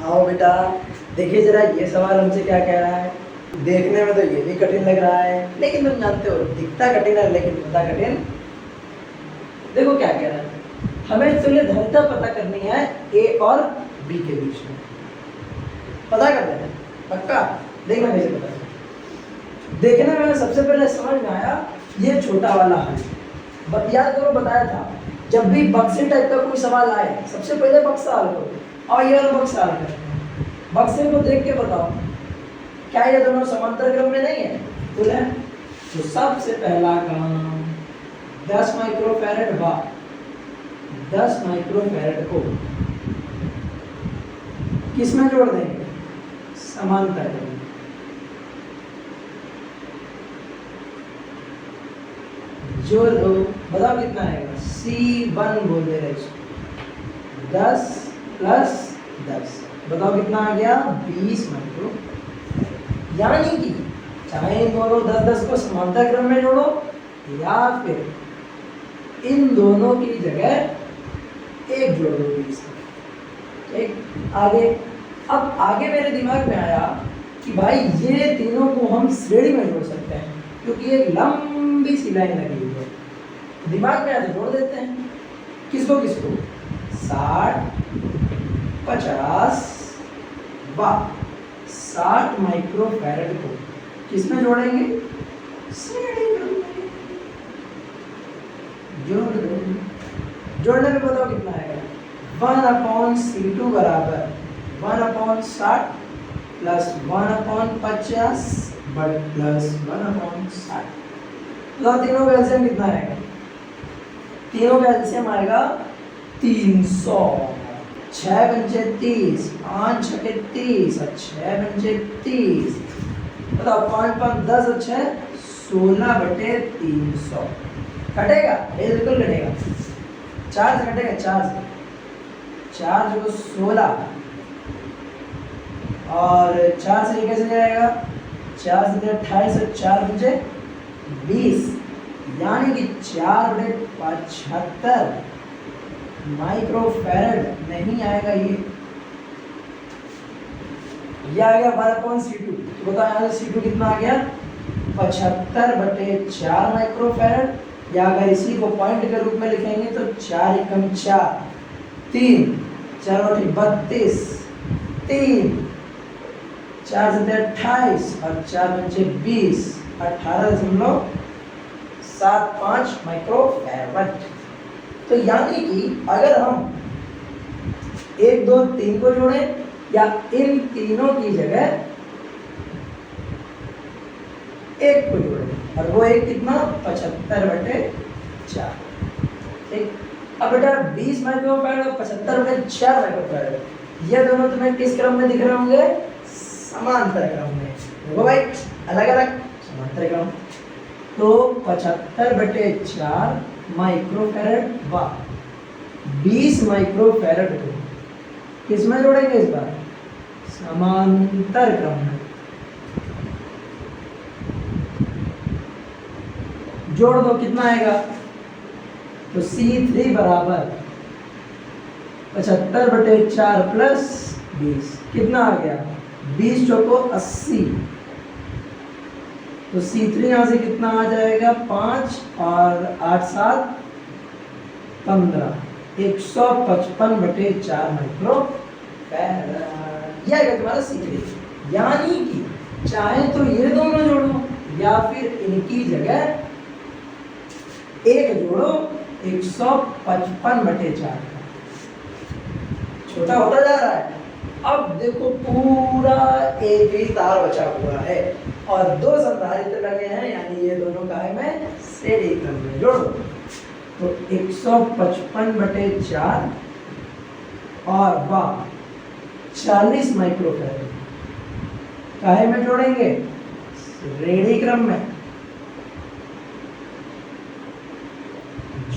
आओ बेटा, देखिए जरा ये सवाल हमसे क्या कह रहा है। देखने में तो ये भी कठिन लग रहा है, लेकिन तुम जानते हो दिखता कठिन है लेकिन होता कठिन। देखो क्या कह रहा है, हमें तुल्यधारिता पता करनी है ए और बी के बीच में। पता कर लेना पक्का, देखना कैसे पता है। देखने में सबसे पहले समझ में आया ये छोटा वाला हल। याद करो बताया था, जब भी बक्से टाइप का कोई सवाल आए सबसे पहले बक्सा हल करो और ये वाला बक्सा हल करते हैं। बक्से को देख के बताओ क्या ये दोनों समांतर क्रम में नहीं है, बोले तो सबसे पहला काम 10 माइक्रोफैरड व 10 माइक्रोफैरड को किस में जोड़ देंगे, समांतर क्रम में। जोड़ दो, बताओ कितना आएगा, C1 बोल दे रहे इसको, 10 प्लस 10 बताओ कितना आ गया, 20 माइक्रो। यानी कि चाहे इन दोनों 10-10 को समांतर क्रम में जोड़ो या फिर इन दोनों की जगह एक जोड़ दो 20। ठीक, आगे। अब आगे मेरे दिमाग में आया कि भाई ये तीनों को हम श्रेणी में जोड़ सकते हैं क्योंकि एक लंबी सी लाइन लगी हुई है। दिमाग में आया तो जोड़ देते हैं। किसको किसको, 60 50 व 60 माइक्रोफैरड को किस में जोड़ेंगे, श्रेणी क्रम में। जोड़ दो, जोड़ने में बताओ कितना आएगा, 1/C2 बराबर 1/60 प्लस 1/50 प्लस 1/60। तो तीनों का एलसीएम कितना आएगा, तीनों का एलसीएम आएगा 300। 6 पंचे 30, 5 छके 30 और 6 पंचे 30। बताओ 5 5 10 और 6 16/300। कटेगा, बिल्कुल कटेगा। 4 से कटेगा, 4 से 4 जो 16 और 4 से कैसे जाएगा, 4 से 28 और 4 बचे 20, यानी कि 4/75 माइक्रोफैरड नहीं आएगा। ये आ गया 12/C2। तो बताओ यहाँ से C2 कितना आ गया, 75/4 माइक्रोफैरड। या अगर इसी को पॉइंट के रूप में लिखेंगे तो 4 एकम 4, 3 4 32, 3 4 से 28 और 4 पंचे 20, 18.75 माइक्रोफैरड। तो यानी कि अगर हम 1 2 3 को जोड़ें या इन तीनों की जगह एक को जोड़ें और वो एक कितना, 75/4। ठीक, अब बेटा 20 माइक्रोफैरड और 75/4 माइक्रोफैरड ये दोनों तुम्हें किस क्रम में दिख रहे होंगे, समांतर क्रम में। देखो भाई अलग अलग समांतर क्रम। तो 75/4 माइक्रोफैरड व 20 माइक्रोफैरड को किस में जोड़ेंगे इस बार, समांतर क्रम में। जोड़ दो, कितना आएगा, तो C3 बराबर 75/4 प्लस 20 कितना आ गया, 20 चौको 80। तो C3 यहाँ से कितना आ जाएगा, 5 और 8 7 15, 155/4 माइक्रोफैरड। यह आएगा तुम्हारा C3। यानी कि चाहे तो ये दोनों जोड़ो या फिर इनकी जगह एक जोड़ो, 155/4। छोटा होता जा रहा है। अब देखो पूरा एक ही तार बचा हुआ है और 2 संधारित्र लगे हैं, यानी ये दोनों का है मैं श्रेणी क्रम में जोड़ दो। तो 155/4 और 40 माइक्रोफैरड काहे में जोड़ेंगे, श्रेणी क्रम में।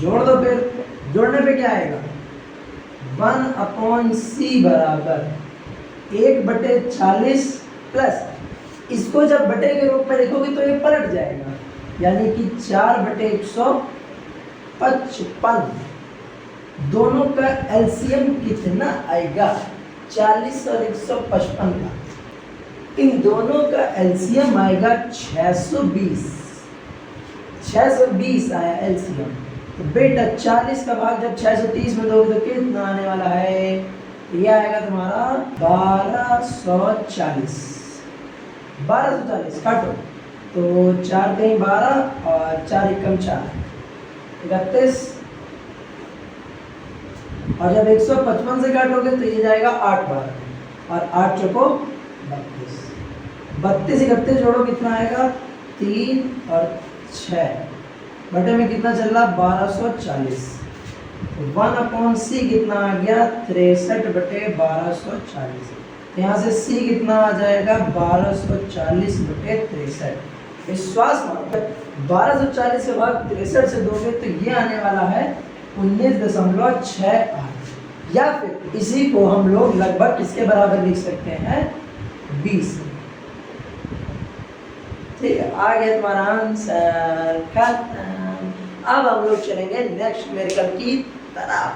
जोड़ दो, फिर जोड़ने पे क्या आएगा, 1/C बराबर 1/40 प्लस, इसको जब बटे के रूप में लिखोगे तो ये पलट जाएगा, यानी कि 4/155। दोनों का एलसीएम कितना आएगा, 40 और 155 का, इन दोनों का एलसीएम आएगा 620। 620 आया एलसीएम। तो बेटा 40 का भाग जब 630 में दोगे तो कितना आने वाला है? ये आएगा तुम्हारा 1240। 1240 काटो तो 4 कहीं 12 और 4 एकम 4, 31। और जब 155 से काटोगे तो ये जाएगा 8 12 और 8 चौको 32। 32 31 जोड़ो कितना आएगा? 3 और 6 बटे में कितना चल रहा? 1240। 1/c कितना आ गया? 63 बटे 1240। यहाँ से c कितना आ जाएगा? 1240 बटे 63। विश्वास मानो 1240 के भाग 63 से दोगे तो ये आने वाला है 19.68। या फिर इसी को हम लोग लगभग किसके बराबर लिख सकते हैं? 20। ठीक है, आ गया तुम्हारा आंसर खत्म। अब हम लोग चलेंगे नेक्स्ट न्यूमेरिकल की तरफ।